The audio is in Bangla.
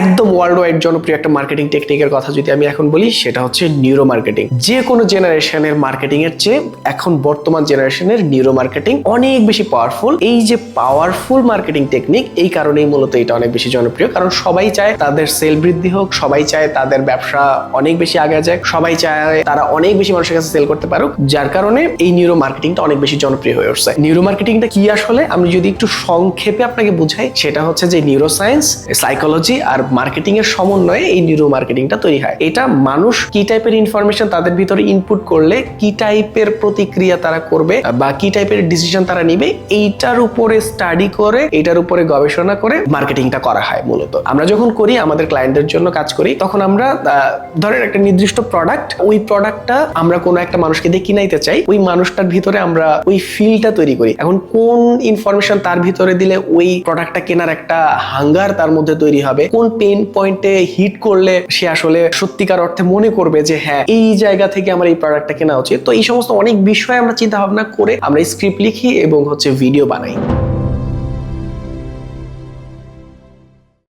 একদম ওয়ার্ল্ড ওয়াইড জনপ্রিয় একটা মার্কেটিং টেকনিকের কথা যদি আমি এখন বলি, সেটা হচ্ছে নিউরো মার্কেটিং। যে কোনো জেনারেশনের মার্কেটিং এর চেয়ে এখন বর্তমান জেনারেশনের নিউরো মার্কেটিং অনেক বেশি পাওয়ারফুল। এই যে পাওয়ারফুল মার্কেটিং টেকনিক, এই কারণেই মূলত এটা অনেক বেশি জনপ্রিয়, কারণ সবাই চায় তাদের সেল বৃদ্ধি হোক, সবাই চায় তাদের ব্যবসা অনেক বেশি আগে যাক, সবাই চায় তারা অনেক বেশি মানুষের কাছে সেল করতে পারুক, যার কারণে এই নিউরো মার্কেটিংটা অনেক বেশি জনপ্রিয় হয়ে উঠছে। নিউরো মার্কেটিংটা কি আসলে, আমি যদি একটু সংক্ষেপে আপনাকে বুঝাই, সেটা হচ্ছে যে নিউরো সায়েন্স, সাইকোলজি আর মার্কেটিং এর সমন্বয়ে এই নিউরো মার্কেটিংটা তৈরি হয়। এটা মানুষ কি টাইপের ইনফরমেশন তাদের ভিতরে ইনপুট করলে কি টাইপের প্রতিক্রিয়া তারা করবে বা কি টাইপের ডিসিশন তারা নিবে, এইটার উপরে স্টাডি করে, এইটার উপরে গবেষণা করে মার্কেটিংটা করা হয়। মূলত আমরা যখন করি, আমাদের ক্লায়েন্টদের জন্য কাজ করি, তখন আমরা ধরেন একটা নির্দিষ্ট প্রোডাক্ট, ওই প্রোডাক্টটা আমরা কোনো একটা মানুষকে দিয়ে কিনাইতে চাই, ওই মানুষটার ভিতরে আমরা ওই ফিলটা তৈরি করি। এখন কোন ইনফরমেশন তার ভিতরে দিলে ওই প্রোডাক্টটা কেনার একটা হাঙ্গার তার মধ্যে তৈরি হবে, কোন পেইন পয়েন্টে হিট করলে সে আসলে সত্যিকার অর্থে মনে করবে যে হ্যাঁ, এই জায়গা থেকে আমার এই প্রোডাক্টটা কেনা উচিত। তো এই সমস্ত অনেক বিষয় আমরা চিন্তা ভাবনা করে আমরা স্ক্রিপ্ট লিখি এবং ভিডিও বানাই।